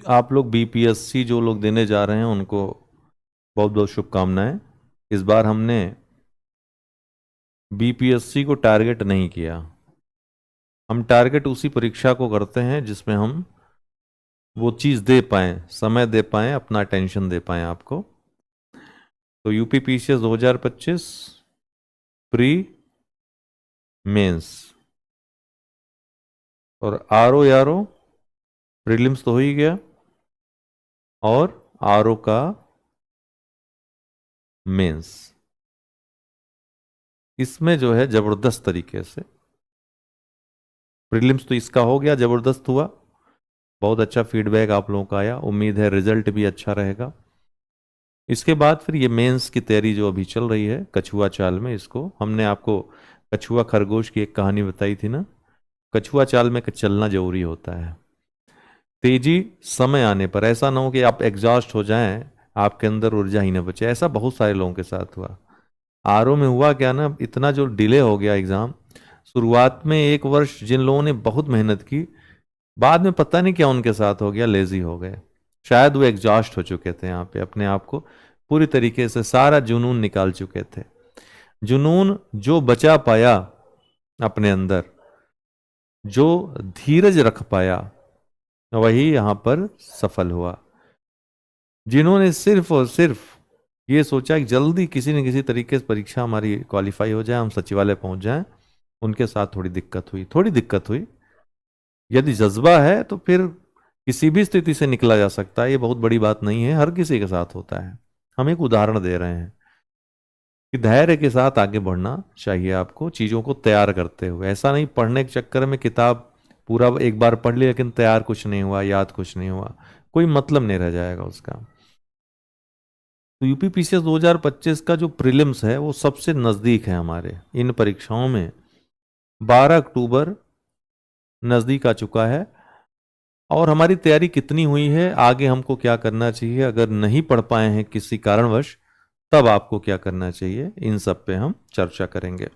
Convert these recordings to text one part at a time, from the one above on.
आप लोग बीपीएससी जो लोग देने जा रहे हैं उनको बहुत बहुत शुभकामनाएं। इस बार हमने बीपीएससी को टारगेट नहीं किया। हम टारगेट उसी परीक्षा को करते हैं जिसमें हम वो चीज़ दे पाएँ, समय दे पाएँ, अपना अटेंशन दे पाएँ आपको। तो यूपी पीसीएस 2025 प्री मेंस और आरओ यारो प्रीलिम्स तो हो ही गया, और आरओ का मेंस। इसमें जो है ज़बरदस्त तरीके से प्रीलिम्स तो इसका हो गया, ज़बरदस्त हुआ, बहुत अच्छा फीडबैक आप लोगों का आया। उम्मीद है रिजल्ट भी अच्छा रहेगा। इसके बाद फिर ये मेंस की तैयारी जो अभी चल रही है कछुआ चाल में, इसको हमने आपको कछुआ खरगोश की एक कहानी बताई थी ना। कछुआ चाल में चलना जरूरी होता है। तेजी समय आने पर, ऐसा ना हो कि आप एग्जॉस्ट हो जाएं, आपके अंदर ऊर्जा ही ना बचे। ऐसा बहुत सारे लोगों के साथ हुआ। आरओ में हुआ क्या ना, इतना जो डिले हो गया एग्जाम, शुरुआत में एक वर्ष जिन लोगों ने बहुत मेहनत की, बाद में पता नहीं क्या उनके साथ हो गया, लेजी हो गए। शायद वो एग्जॉस्ट हो चुके थे, यहाँ पे अपने आप को पूरी तरीके से सारा जुनून निकाल चुके थे। जुनून जो बचा पाया अपने अंदर, जो धीरज रख पाया, वही यहाँ पर सफल हुआ। जिन्होंने सिर्फ और सिर्फ ये सोचा कि जल्दी किसी न किसी तरीके से परीक्षा हमारी क्वालिफाई हो जाए, हम सचिवालय पहुंच जाएं, उनके साथ थोड़ी दिक्कत हुई। यदि जज्बा है तो फिर किसी भी स्थिति से निकला जा सकता है। ये बहुत बड़ी बात नहीं है, हर किसी के साथ होता है। हम एक उदाहरण दे रहे हैं कि धैर्य के साथ आगे बढ़ना चाहिए आपको, चीज़ों को तैयार करते हुए। ऐसा नहीं पढ़ने के चक्कर में किताब पूरा एक बार पढ़ ली लेकिन तैयार कुछ नहीं हुआ, याद कुछ नहीं हुआ, कोई मतलब नहीं रह जाएगा उसका। तो यूपी पीसीएस 2025 का जो प्रीलिम्स है वो सबसे नज़दीक है हमारे इन परीक्षाओं में। 12 अक्टूबर नज़दीक आ चुका है। और हमारी तैयारी कितनी हुई है, आगे हमको क्या करना चाहिए, अगर नहीं पढ़ पाए हैं किसी कारणवश, तब आपको क्या करना चाहिए, इन सब पे हम चर्चा करेंगे।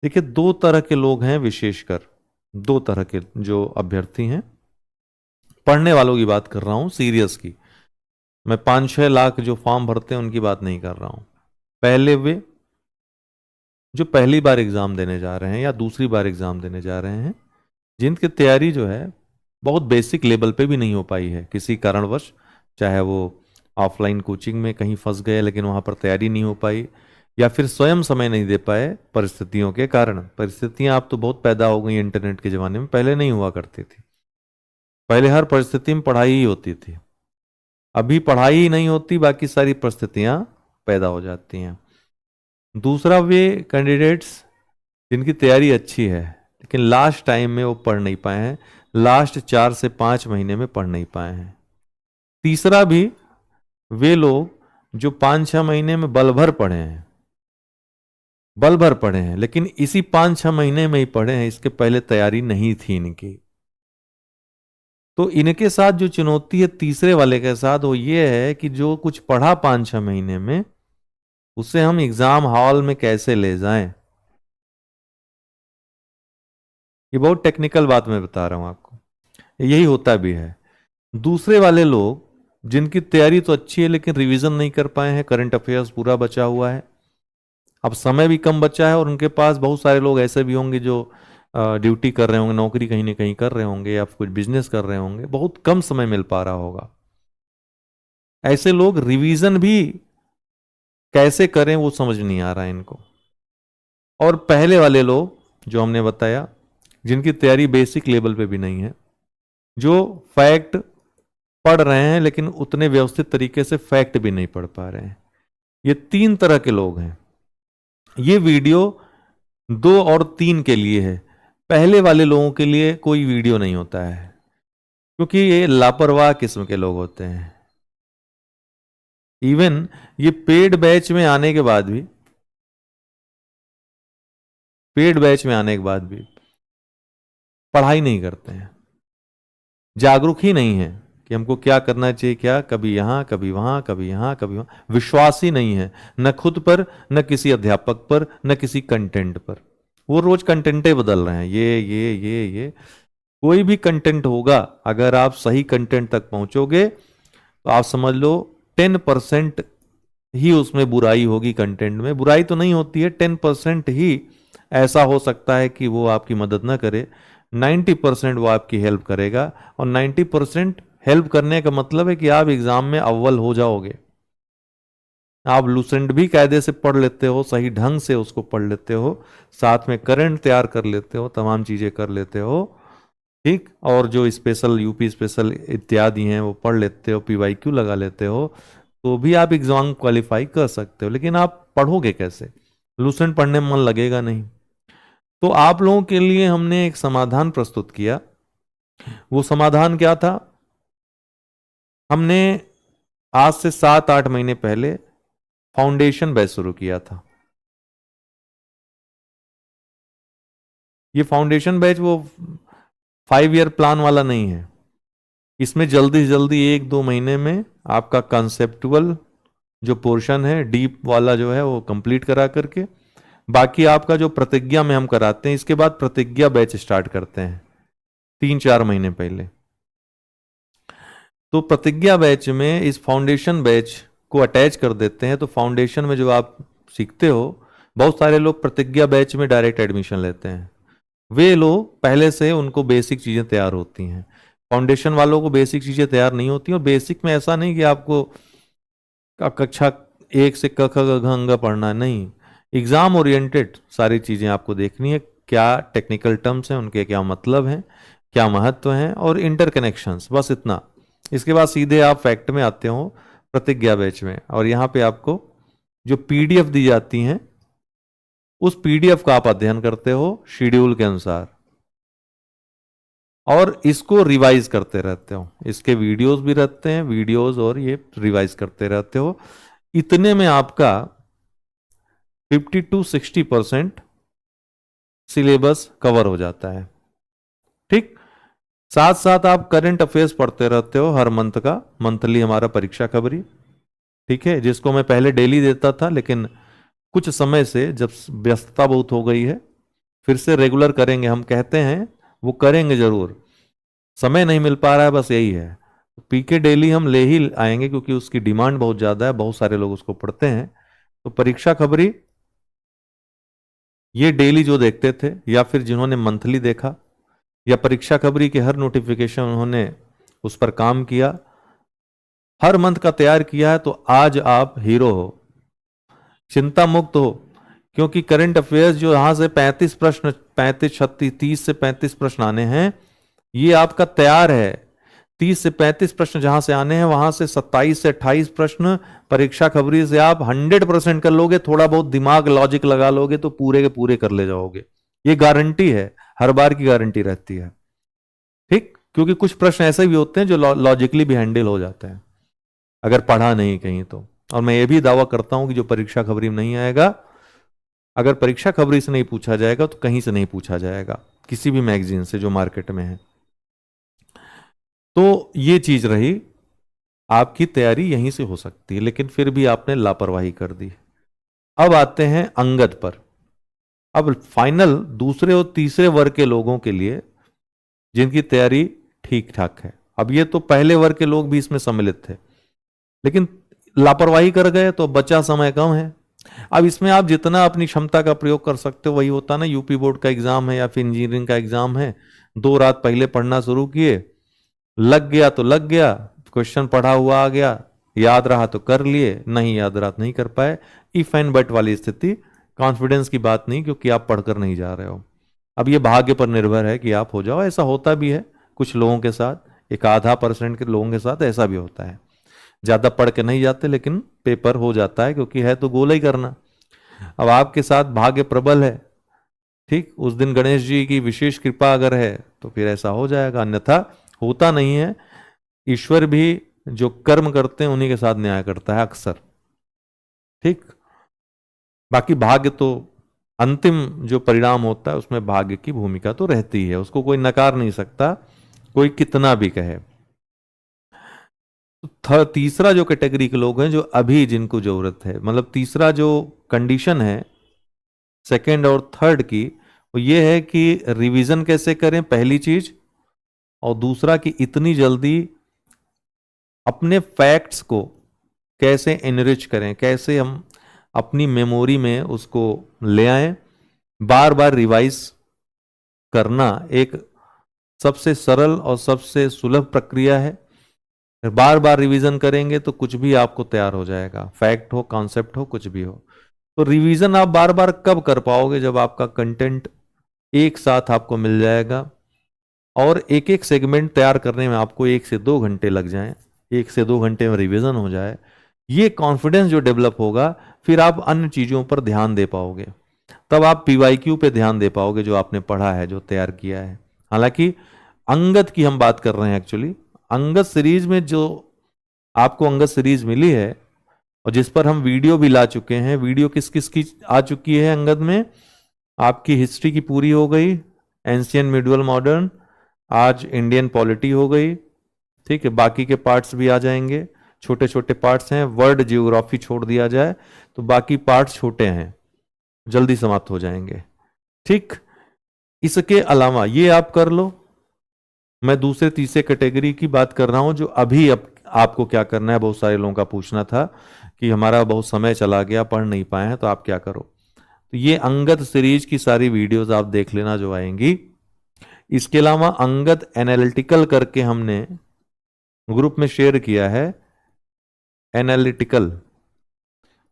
देखिए, दो तरह के लोग हैं, विशेषकर दो तरह के जो अभ्यर्थी हैं। पढ़ने वालों की बात कर रहा हूं, सीरियस की। मैं 5-6 लाख जो फॉर्म भरते हैं उनकी बात नहीं कर रहा हूं। पहले वे जो पहली बार एग्जाम देने जा रहे हैं या दूसरी बार एग्जाम देने जा रहे हैं, जिनकी तैयारी जो है बहुत बेसिक लेवल पे भी नहीं हो पाई है किसी कारणवश, चाहे वो ऑफलाइन कोचिंग में कहीं फंस गए लेकिन वहाँ पर तैयारी नहीं हो पाई, या फिर स्वयं समय नहीं दे पाए परिस्थितियों के कारण। परिस्थितियाँ अब तो बहुत पैदा हो गई इंटरनेट के ज़माने में, पहले नहीं हुआ करती थी। पहले हर परिस्थिति में पढ़ाई ही होती थी, अभी पढ़ाई ही नहीं होती, बाकी सारी परिस्थितियाँ पैदा हो जाती हैं। दूसरा, वे कैंडिडेट्स जिनकी तैयारी अच्छी है लेकिन लास्ट टाइम में वो पढ़ नहीं पाए हैं, लास्ट 4 से 5 महीने में पढ़ नहीं पाए हैं। तीसरा भी वे लोग जो 5-6 महीने में बल भर पढ़े हैं, बल भर पढ़े हैं, लेकिन इसी 5-6 महीने में ही पढ़े हैं, इसके पहले तैयारी नहीं थी इनकी। तो इनके साथ जो चुनौती है तीसरे वाले के साथ, वो ये है कि जो कुछ पढ़ा 5-6 महीने में, उसे हम एग्जाम हॉल में कैसे ले जाएं। ये बहुत टेक्निकल बात मैं बता रहा हूं आपको, यही होता भी है। दूसरे वाले लोग जिनकी तैयारी तो अच्छी है लेकिन रिवीजन नहीं कर पाए हैं, करंट अफेयर्स पूरा बचा हुआ है, अब समय भी कम बचा है, और उनके पास बहुत सारे लोग ऐसे भी होंगे जो ड्यूटी कर रहे होंगे, नौकरी कहीं ना कहीं कर रहे होंगे, या कुछ बिजनेस कर रहे होंगे, बहुत कम समय मिल पा रहा होगा। ऐसे लोग रिवीजन भी कैसे करें वो समझ नहीं आ रहा है इनको। और पहले वाले लोग जो हमने बताया, जिनकी तैयारी बेसिक लेवल पे भी नहीं है, जो फैक्ट पढ़ रहे हैं लेकिन उतने व्यवस्थित तरीके से फैक्ट भी नहीं पढ़ पा रहे हैं, ये 3 तरह के लोग हैं। ये वीडियो 2 और 3 के लिए है, पहले वाले लोगों के लिए कोई वीडियो नहीं होता है, क्योंकि ये लापरवाह किस्म के लोग होते हैं। इवन ये पेड बैच में आने के बाद भी पढ़ाई नहीं करते हैं, जागरूक ही नहीं है कि हमको क्या करना चाहिए, क्या कभी यहाँ कभी वहाँ, कभी यहाँ कभी वहाँ, विश्वास ही नहीं है, न खुद पर, न किसी अध्यापक पर, न किसी कंटेंट पर। वो रोज कंटेंटे बदल रहे हैं, ये कोई भी कंटेंट होगा, अगर आप सही कंटेंट तक पहुंचोगे तो आप समझ लो 10% ही उसमें बुराई होगी। कंटेंट में बुराई तो नहीं होती है, 10% ही ऐसा हो सकता है कि वो आपकी मदद ना करे, 90% वो आपकी हेल्प करेगा। और 90% हेल्प करने का मतलब है कि आप एग्जाम में अव्वल हो जाओगे। आप लूसेंट भी कायदे से पढ़ लेते हो, सही ढंग से उसको पढ़ लेते हो, साथ में करंट तैयार कर लेते हो, तमाम चीजें कर लेते हो, ठीक। और जो स्पेशल यूपी स्पेशल इत्यादि हैं वो पढ़ लेते हो, पीवाईक्यू लगा लेते हो, तो भी आप एग्जाम क्वालिफाई कर सकते हो। लेकिन आप पढ़ोगे कैसे? लूसेंट पढ़ने में मन लगेगा नहीं। तो आप लोगों के लिए हमने एक समाधान प्रस्तुत किया। वो समाधान क्या था? हमने आज से 7-8 महीने पहले फाउंडेशन बैच शुरू किया था। ये फाउंडेशन बैच वो 5 ईयर प्लान वाला नहीं है। इसमें जल्दी से जल्दी 1-2 महीने में आपका कंसेप्टुअल जो पोर्शन है, डीप वाला जो है वो कंप्लीट करा करके, बाकी आपका जो प्रतिज्ञा में हम कराते हैं, इसके बाद प्रतिज्ञा बैच स्टार्ट करते हैं 3-4 महीने पहले। तो प्रतिज्ञा बैच में इस फाउंडेशन बैच को अटैच कर देते हैं। तो फाउंडेशन में जो आप सीखते हो, बहुत सारे लोग प्रतिज्ञा बैच में डायरेक्ट एडमिशन लेते हैं। वे लोग पहले से उनको बेसिक चीज़ें तैयार होती हैं। फाउंडेशन वालों को बेसिक चीज़ें तैयार नहीं होती। और बेसिक में ऐसा नहीं कि आपको कक्षा 1 से क ख ग घ अंग पढ़ना, नहीं। एग्जाम ओरिएंटेड सारी चीज़ें आपको देखनी है। क्या टेक्निकल टर्म्स हैं, उनके क्या मतलब हैं, क्या महत्व हैं, और इंटरकनेक्शंस, बस इतना। इसके बाद सीधे आप फैक्ट में आते हो प्रतिज्ञा बैच में। और यहाँ पे आपको जो पीडीएफ दी जाती हैं, उस पीडीएफ का आप अध्ययन करते हो शेड्यूल के अनुसार, और इसको रिवाइज करते रहते हो। इसके वीडियोस भी रहते हैं, वीडियोस, और ये रिवाइज करते रहते हो। इतने में आपका 50-60% सिलेबस कवर हो जाता है, ठीक। साथ साथ आप करंट अफेयर्स पढ़ते रहते हो हर मंथ का। मंथली हमारा परीक्षा खबरी, ठीक है, जिसको मैं पहले डेली देता था, लेकिन कुछ समय से जब व्यस्तता बहुत हो गई है, फिर से रेगुलर करेंगे। हम कहते हैं वो करेंगे जरूर, समय नहीं मिल पा रहा है, बस यही है। पीके डेली हम ले ही आएंगे, क्योंकि उसकी डिमांड बहुत ज़्यादा है, बहुत सारे लोग उसको पढ़ते हैं। तो परीक्षा खबरी ये डेली जो देखते थे, या फिर जिन्होंने मंथली देखा, या परीक्षा खबरी के हर नोटिफिकेशन उन्होंने उस पर काम किया, हर मंथ का तैयार किया है, तो आज आप हीरो हो, चिंता मुक्त हो। क्योंकि करंट अफेयर्स जो यहां से 35 प्रश्न, 35, 36, 30 से 35 प्रश्न आने हैं, ये आपका तैयार है। 30 से 35 प्रश्न जहां से आने हैं, वहां से 27 से 28 प्रश्न परीक्षा खबरी से आप 100% कर लोगे। थोड़ा बहुत दिमाग लॉजिक लगा लोगे तो पूरे के पूरे कर ले जाओगे। ये गारंटी है, हर बार की गारंटी रहती है, ठीक। क्योंकि कुछ प्रश्न ऐसे भी होते हैं जो लॉजिकली भी हैंडल हो जाते हैं, अगर पढ़ा नहीं कहीं तो। और मैं ये भी दावा करता हूं कि जो परीक्षा खबरी में नहीं आएगा, अगर परीक्षा खबरी से नहीं पूछा जाएगा तो कहीं से नहीं पूछा जाएगा, किसी भी मैगजीन से जो मार्केट में है। तो ये चीज रही, आपकी तैयारी यहीं से हो सकती है, लेकिन फिर भी आपने लापरवाही कर दी। अब आते हैं अंगद पर। अब फाइनल दूसरे और तीसरे वर्ग के लोगों के लिए जिनकी तैयारी ठीक ठाक है। अब ये तो पहले वर्ग के लोग भी इसमें सम्मिलित थे, लेकिन लापरवाही कर गए, तो बचा समय कम है। अब इसमें आप जितना अपनी क्षमता का प्रयोग कर सकते हो, वही होता ना। यूपी बोर्ड का एग्जाम है या फिर इंजीनियरिंग का एग्जाम है, 2 रात पहले पढ़ना शुरू किए, लग गया तो लग गया, क्वेश्चन पढ़ा हुआ आ गया, याद रहा तो कर लिए, नहीं याद रहा तो नहीं कर पाए। इफ एंड बट वाली स्थिति, कॉन्फिडेंस की बात नहीं, क्योंकि आप पढ़कर नहीं जा रहे हो। अब ये भाग्य पर निर्भर है कि आप हो जाओ। ऐसा होता भी है कुछ लोगों के साथ, एक आधा % के लोगों के साथ ऐसा भी होता है। ज्यादा पढ़ के नहीं जाते, लेकिन पेपर हो जाता है, क्योंकि है तो गोला ही करना। अब आपके साथ भाग्य प्रबल है, ठीक, उस दिन गणेश जी की विशेष कृपा अगर है तो फिर ऐसा हो जाएगा, अन्यथा होता नहीं है। ईश्वर भी जो कर्म करते हैं उन्हीं के साथ न्याय करता है अक्सर, ठीक। बाकी भाग्य तो अंतिम जो परिणाम होता है उसमें भाग्य की भूमिका तो रहती है, उसको कोई नकार नहीं सकता, कोई कितना भी कहे। तीसरा जो कैटेगरी के लोग हैं, जो अभी जिनको जरूरत है, मतलब तीसरा जो कंडीशन है सेकंड और थर्ड की, वो ये है कि रिवीजन कैसे करें, पहली चीज। और दूसरा कि इतनी जल्दी अपने फैक्ट्स को कैसे एनरिच करें, कैसे हम अपनी मेमोरी में उसको ले आएं। बार बार रिवाइज करना एक सबसे सरल और सबसे सुलभ प्रक्रिया है। बार बार रिवीजन करेंगे तो कुछ भी आपको तैयार हो जाएगा, फैक्ट हो, कॉन्सेप्ट हो, कुछ भी हो। तो रिवीजन आप बार बार कब कर पाओगे? जब आपका कंटेंट एक साथ आपको मिल जाएगा और एक एक सेगमेंट तैयार करने में आपको 1 से 2 घंटे लग जाएं, 1 से 2 घंटे में रिवीजन हो जाए। ये कॉन्फिडेंस जो डेवलप होगा, फिर आप अन्य चीजों पर ध्यान दे पाओगे। तब आप पीवाईक्यू पे ध्यान दे पाओगे, जो आपने पढ़ा है, जो तैयार किया है। हालांकि अंगद की हम बात कर रहे हैं एक्चुअली। अंगद सीरीज में जो आपको अंगद सीरीज मिली है और जिस पर हम वीडियो भी ला चुके हैं, वीडियो किस किस की आ चुकी है अंगद में? आपकी हिस्ट्री की पूरी हो गई, एंशियंट, मिडुअल, मॉडर्न, आज इंडियन पॉलिटी हो गई। ठीक है, बाकी के पार्ट्स भी आ जाएंगे, छोटे छोटे पार्ट्स हैं। वर्ल्ड जियोग्राफी छोड़ दिया जाए तो बाकी पार्ट्स छोटे हैं, जल्दी समाप्त हो जाएंगे। ठीक, इसके अलावा ये आप कर लो। मैं दूसरे तीसरे कैटेगरी की बात कर रहा हूं, जो अभी अब आपको क्या करना है। बहुत सारे लोगों का पूछना था कि हमारा बहुत समय चला गया, पढ़ नहीं पाए हैं, तो आप क्या करो। तो ये अंगद सीरीज की सारी वीडियोस आप देख लेना जो आएंगी। इसके अलावा अंगद एनालिटिकल करके हमने ग्रुप में शेयर किया है। एनालिटिकल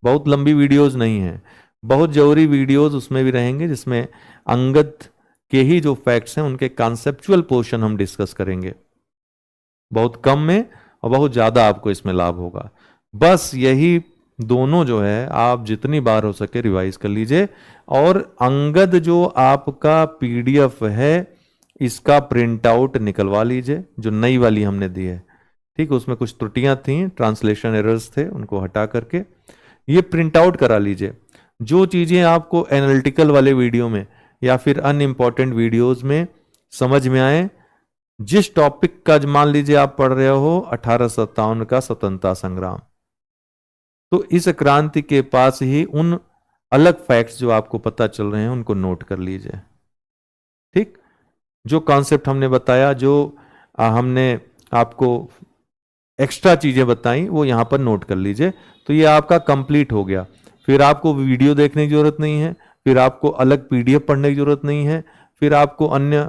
बहुत लंबी वीडियोस नहीं है, बहुत जरूरी वीडियोस उसमें भी रहेंगे, जिसमें अंगद के ही जो फैक्ट्स हैं उनके कॉन्सेप्चुअल पोर्शन हम डिस्कस करेंगे, बहुत कम में और बहुत ज्यादा आपको इसमें लाभ होगा। बस यही दोनों जो है आप जितनी बार हो सके रिवाइज कर लीजिए। और अंगद जो आपका पीडीएफ है, इसका प्रिंट आउट निकलवा लीजिए, जो नई वाली हमने दी है। ठीक, उसमें कुछ त्रुटियां थी, ट्रांसलेशन एरर्स थे, उनको हटा करके ये प्रिंट आउट करा लीजिए। जो चीजें आपको एनालिटिकल वाले वीडियो में या फिर अनइम्पॉर्टेंट वीडियोस में समझ में आए, जिस टॉपिक का मान लीजिए आप पढ़ रहे हो 1857 का स्वतंत्रता संग्राम, तो इस क्रांति के पास ही उन अलग फैक्ट्स जो आपको पता चल रहे हैं उनको नोट कर लीजिए। ठीक, जो कॉन्सेप्ट हमने बताया, जो हमने आपको एक्स्ट्रा चीजें बताई, वो यहां पर नोट कर लीजिए। तो ये आपका कंप्लीट हो गया। फिर आपको वीडियो देखने की जरूरत नहीं है, फिर आपको अलग पीडीएफ पढ़ने की जरूरत नहीं है, फिर आपको अन्य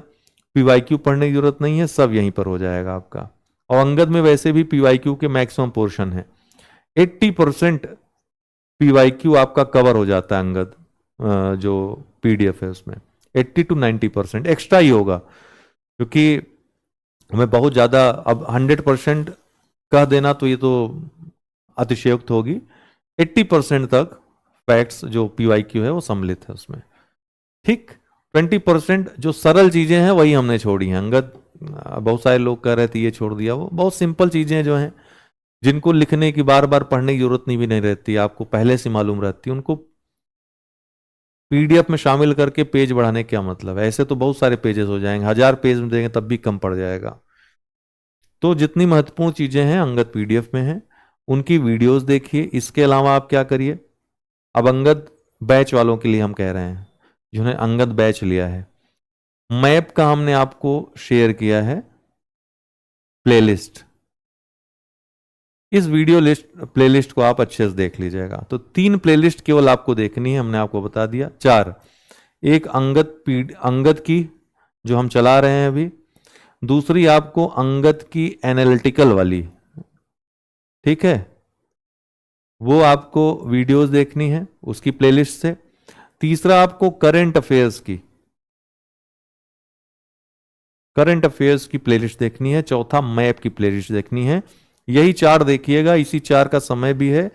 पीवाईक्यू पढ़ने की जरूरत नहीं है, सब यहीं पर हो जाएगा आपका। और अंगद में वैसे भी पीवाईक्यू के मैक्सिमम पोर्शन है, 80% पीवाईक्यू आपका कवर हो जाता है अंगद जो पीडीएफ है उसमें। 80 to 90% एक्स्ट्रा ही होगा, क्योंकि हमें बहुत ज्यादा अब 100% कह देना तो ये तो अतिशयोक्त होगी। 80% तक फैक्ट्स जो पीवाईक्यू है वो सम्मिलित है उसमें। ठीक, 20% जो सरल चीजें हैं वही हमने छोड़ी हैं। अंगद बहुत सारे लोग कह रहे थे ये छोड़ दिया, वो बहुत सिंपल चीजें जो हैं, जिनको लिखने की बार बार पढ़ने की जरूरत नहीं भी नहीं रहती, आपको पहले से मालूम रहती, उनको पीडीएफ में शामिल करके पेज बढ़ाने क्या मतलब है? ऐसे तो बहुत सारे पेजेस हो जाएंगे, 1000 पेज में देंगे तब भी कम पड़ जाएगा। तो जितनी महत्वपूर्ण चीजें हैं अंगद पीडीएफ में हैं, उनकी वीडियोस देखिए। इसके अलावा आप क्या करिए, अब अंगद बैच वालों के लिए हम कह रहे हैं, जिन्होंने अंगद बैच लिया है, मैप का हमने आपको शेयर किया है प्लेलिस्ट। इस वीडियो लिस्ट प्लेलिस्ट को आप अच्छे से देख लीजिएगा। तो 3 प्लेलिस्ट केवल आपको देखनी है, हमने आपको बता दिया। 4, एक अंगद की जो हम चला रहे हैं अभी, दूसरी आपको अंगद की एनालिटिकल वाली, ठीक है, वो आपको वीडियोस देखनी है उसकी प्लेलिस्ट से। तीसरा आपको करंट अफेयर्स की प्लेलिस्ट देखनी है। चौथा मैप की प्लेलिस्ट देखनी है। यही 4 देखिएगा, इसी 4 का समय भी है।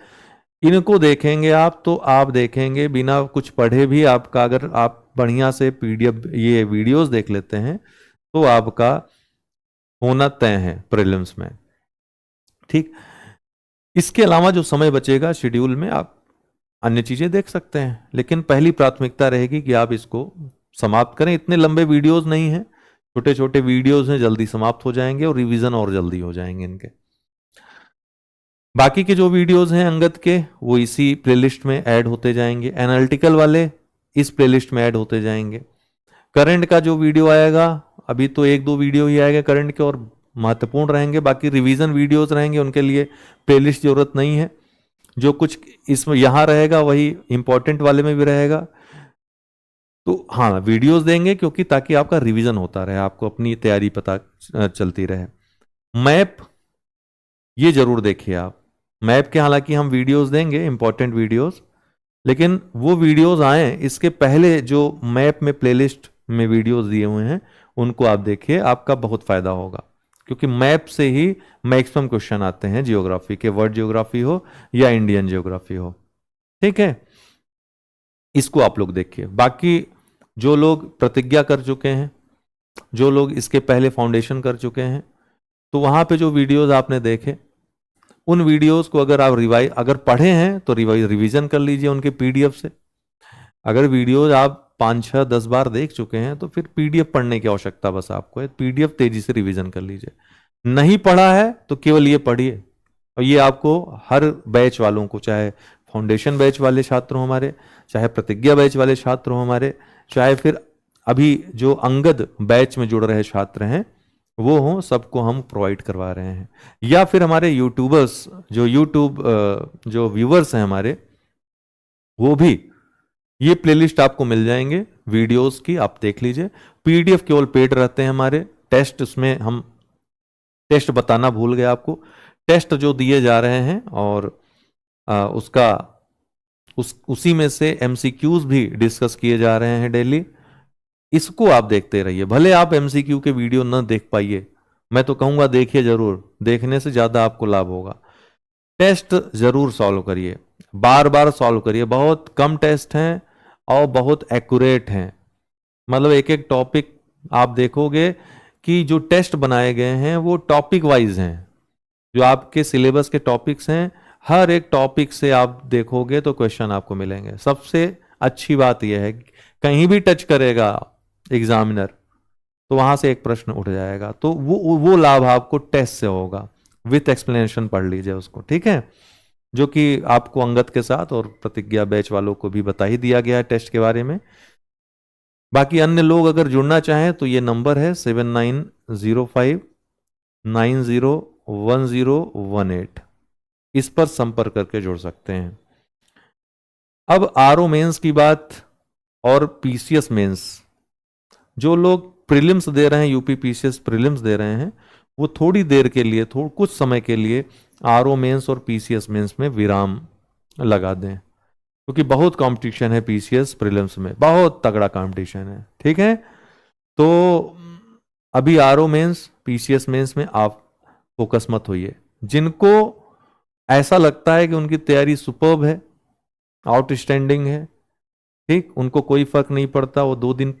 इनको देखेंगे आप तो आप देखेंगे बिना कुछ पढ़े भी आपका, अगर आप बढ़िया से पीडीएफ ये वीडियोस देख लेते हैं तो आपका होना तय है प्रीलिम्स में। ठीक, इसके अलावा जो समय बचेगा शेड्यूल में आप अन्य चीजें देख सकते हैं, लेकिन पहली प्राथमिकता रहेगी कि आप इसको समाप्त करें। इतने लंबे वीडियोस नहीं हैं, छोटे छोटे वीडियोस हैं, जल्दी समाप्त हो जाएंगे और रिवीजन और जल्दी हो जाएंगे इनके। बाकी के जो वीडियोस हैं अंगद के, वो इसी प्लेलिस्ट में ऐड होते जाएंगे। एनालिटिकल वाले इस प्लेलिस्ट में ऐड होते जाएंगे। करंट का जो वीडियो आएगा अभी तो एक दो वीडियो ही आएगा करंट के और महत्वपूर्ण रहेंगे, बाकी रिवीजन वीडियोस रहेंगे, उनके लिए प्लेलिस्ट जरूरत नहीं है। जो कुछ इसमें यहाँ रहेगा वही इंपॉर्टेंट वाले में भी रहेगा। तो हाँ, वीडियोस देंगे क्योंकि ताकि आपका रिवीजन होता रहे, आपको अपनी तैयारी पता चलती रहे। मैप ये जरूर देखिए आप। मैप के हालांकि हम वीडियोस देंगे, इंपॉर्टेंट वीडियोस, लेकिन वो वीडियोस आए इसके पहले जो मैप में प्लेलिस्ट में वीडियोस दिए हुए हैं उनको आप देखिए, आपका बहुत फायदा होगा। क्योंकि मैप से ही मैक्सिमम क्वेश्चन आते हैं जियोग्राफी के, वर्ल्ड जियोग्राफी हो या इंडियन जियोग्राफी हो। ठीक है, इसको आप लोग देखिए। बाकी जो लोग प्रतिज्ञा कर चुके हैं, जो लोग इसके पहले फाउंडेशन कर चुके हैं, तो वहां पे जो वीडियोस आपने देखे उन वीडियोस को अगर आप अगर पढ़े हैं तो रिवीजन कर लीजिए उनके पीडीएफ से। अगर वीडियोस आप 5, 6, 10 बार देख चुके हैं तो फिर पीडीएफ पढ़ने की आवश्यकता बस आपको है, पीडीएफ तेजी से रिवीजन कर लीजिए। नहीं पढ़ा है तो केवल ये पढ़िए, और ये आपको हर बैच वालों को, चाहे फाउंडेशन बैच वाले छात्र हो हमारे, चाहे प्रतिज्ञा बैच वाले छात्र हो हमारे, चाहे फिर अभी जो अंगद बैच में जुड़ रहे छात्र हैं वो हो, सबको हम प्रोवाइड करवा रहे हैं। या फिर हमारे यूट्यूबर्स, जो जो व्यूवर्स हैं हमारे, वो भी ये प्लेलिस्ट आपको मिल जाएंगे वीडियोस की, आप देख लीजिए। पीडीएफ केवल पेड रहते हैं हमारे। टेस्ट, उसमें हम टेस्ट बताना भूल गए आपको, टेस्ट जो दिए जा रहे हैं और उसी में से एमसीक्यूज भी डिस्कस किए जा रहे हैं डेली। इसको आप देखते रहिए, भले आप एमसीक्यू के वीडियो न देख पाइए, मैं तो कहूंगा देखिए जरूर, देखने से ज्यादा आपको लाभ होगा। टेस्ट जरूर सॉल्व करिए, बार बार सॉल्व करिए। बहुत कम टेस्ट हैं और बहुत एक्यूरेट हैं। मतलब एक एक टॉपिक आप देखोगे कि जो टेस्ट बनाए गए हैं वो टॉपिक वाइज हैं, जो आपके सिलेबस के टॉपिक्स हैं, हर एक टॉपिक से आप देखोगे तो क्वेश्चन आपको मिलेंगे। सबसे अच्छी बात यह है कहीं भी टच करेगा एग्जामिनर तो वहां से एक प्रश्न उठ जाएगा, तो वो लाभ आपको टेस्ट से होगा। विथ एक्सप्लेनेशन पढ़ लीजिए उसको, ठीक है, जो कि आपको अंगद के साथ और प्रतिज्ञा बैच वालों को भी बता ही दिया गया है टेस्ट के बारे में। बाकी अन्य लोग अगर जुड़ना चाहें तो ये नंबर है 7905901018, इस पर संपर्क करके जुड़ सकते हैं। अब आरओ मेंस की बात और पीसीएस मेंस, जो लोग प्रीलिम्स दे रहे हैं, यूपी पीसीएस प्रीलिम्स दे रहे हैं, वो थोड़ी देर के लिए, कुछ समय के लिए आरओ मेंस और पीसीएस मेंस में विराम लगा दें, क्योंकि बहुत कंपटीशन है पीसीएस प्रीलिम्स में, बहुत तगड़ा कंपटीशन है। ठीक है, तो अभी आरओ मेंस पीसीएस मेंस में आप फोकस मत होइए। जिनको ऐसा लगता है कि उनकी तैयारी सुपर्ब है, आउटस्टैंडिंग है, ठीक, उनको कोई फर्क नहीं पड़ता, वो 2 दिन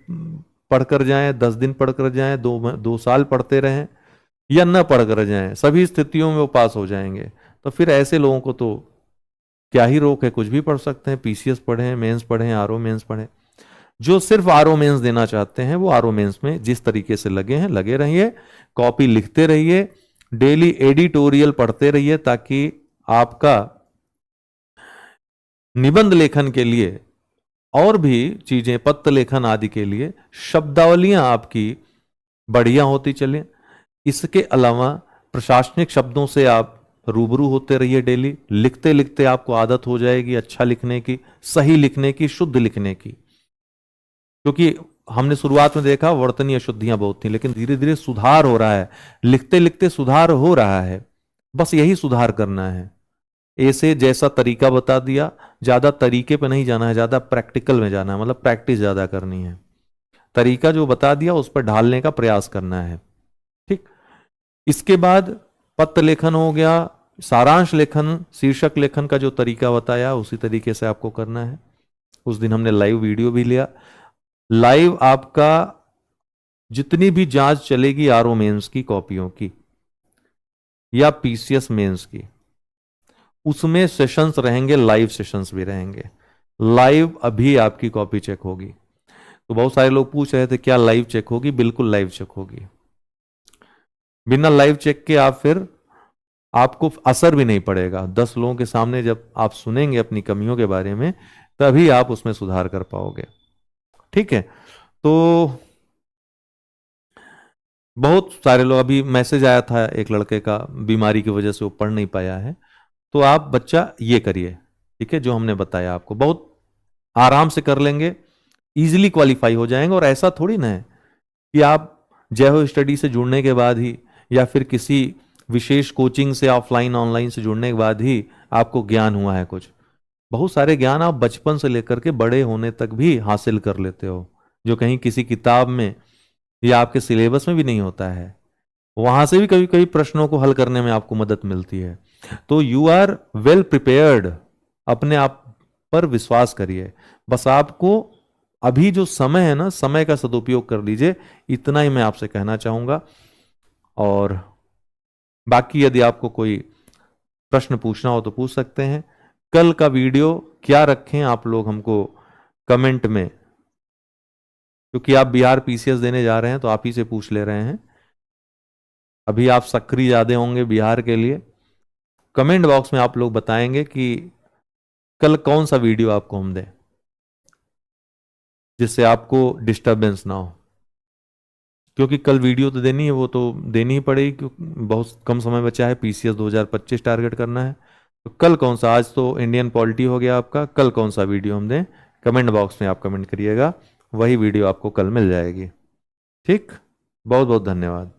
पढ़कर जाएं, 10 दिन पढ़कर जाएं, 2 साल पढ़ते रहें या न पढ़कर जाएं, सभी स्थितियों में वो पास हो जाएंगे। तो फिर ऐसे लोगों को तो क्या ही रोक है, कुछ भी पढ़ सकते हैं, पीसीएस पढ़ें, मेंस पढ़ें, आरओ मेंस पढ़ें। जो सिर्फ आरओ मेंस देना चाहते हैं वो आरओ मेंस में जिस तरीके से लगे हैं लगे रहिए, कॉपी लिखते रहिए, डेली एडिटोरियल पढ़ते रहिए, ताकि आपका निबंध लेखन के लिए और भी चीजें, पत्र लेखन आदि के लिए शब्दावलियां आपकी बढ़िया होती चलें। इसके अलावा प्रशासनिक शब्दों से आप रूबरू होते रहिए डेली, लिखते लिखते आपको आदत हो जाएगी अच्छा लिखने की, सही लिखने की, शुद्ध लिखने की। क्योंकि हमने शुरुआत में देखा वर्तनीय अशुद्धियां बहुत थी, लेकिन धीरे धीरे सुधार हो रहा है, लिखते लिखते सुधार हो रहा है, बस यही सुधार करना है। ऐसे जैसा तरीका बता दिया, ज्यादा तरीके पे नहीं जाना है, ज्यादा प्रैक्टिकल में जाना है, मतलब प्रैक्टिस ज्यादा करनी है। तरीका जो बता दिया उस पर ढालने का प्रयास करना है, ठीक। इसके बाद पत्र लेखन हो गया, सारांश लेखन, शीर्षक लेखन का जो तरीका बताया उसी तरीके से आपको करना है। उस दिन हमने लाइव वीडियो भी लिया। लाइव आपका जितनी भी जांच चलेगी आरओ मेंस की कॉपियों की या पीसीएस मेंस की, उसमें सेशंस रहेंगे, लाइव सेशंस भी रहेंगे। लाइव अभी आपकी कॉपी चेक होगी। तो बहुत सारे लोग पूछ रहे थे क्या लाइव चेक होगी? बिल्कुल लाइव चेक होगी। बिना लाइव चेक के आप फिर आपको असर भी नहीं पड़ेगा। 10 लोगों के सामने जब आप सुनेंगे अपनी कमियों के बारे में, तभी आप उसमें सुधार कर पाओगे, ठीक है। तो बहुत सारे लोग, अभी मैसेज आया था एक लड़के का, बीमारी की वजह से वो पढ़ नहीं पाया है। तो आप बच्चा ये करिए, ठीक है, जो हमने बताया आपको, बहुत आराम से कर लेंगे, इजीली क्वालिफाई हो जाएंगे। और ऐसा थोड़ी ना है कि आप जय हो स्टडी से जुड़ने के बाद ही, या फिर किसी विशेष कोचिंग से ऑफलाइन ऑनलाइन से जुड़ने के बाद ही आपको ज्ञान हुआ है कुछ। बहुत सारे ज्ञान आप बचपन से लेकर के बड़े होने तक भी हासिल कर लेते हो, जो कहीं किसी किताब में या आपके सिलेबस में भी नहीं होता है। वहां से भी कभी कभी प्रश्नों को हल करने में आपको मदद मिलती है। तो यू आर वेल प्रिपेयर्ड, अपने आप पर विश्वास करिए। बस आपको अभी जो समय है ना, समय का सदुपयोग कर लीजिए, इतना ही मैं आपसे कहना चाहूंगा। और बाकी यदि आपको कोई प्रश्न पूछना हो तो पूछ सकते हैं। कल का वीडियो क्या रखें आप लोग हमको कमेंट में, क्योंकि आप बिहार पीसीएस देने जा रहे हैं तो आप ही से पूछ ले रहे हैं। अभी आप सक्रिय ज्यादा होंगे बिहार के लिए। कमेंट बॉक्स में आप लोग बताएंगे कि कल कौन सा वीडियो आपको हम दें, जिससे आपको डिस्टरबेंस ना हो। क्योंकि कल वीडियो तो देनी है, वो तो देनी ही पड़ेगी, क्योंकि बहुत कम समय बचा है, पीसीएस 2025 टारगेट करना है। तो कल कौन सा, आज तो इंडियन पॉलिटी हो गया आपका, कल कौन सा वीडियो हम दें, कमेंट बॉक्स में आप कमेंट करिएगा, वही वीडियो आपको कल मिल जाएगी। ठीक, बहुत बहुत धन्यवाद।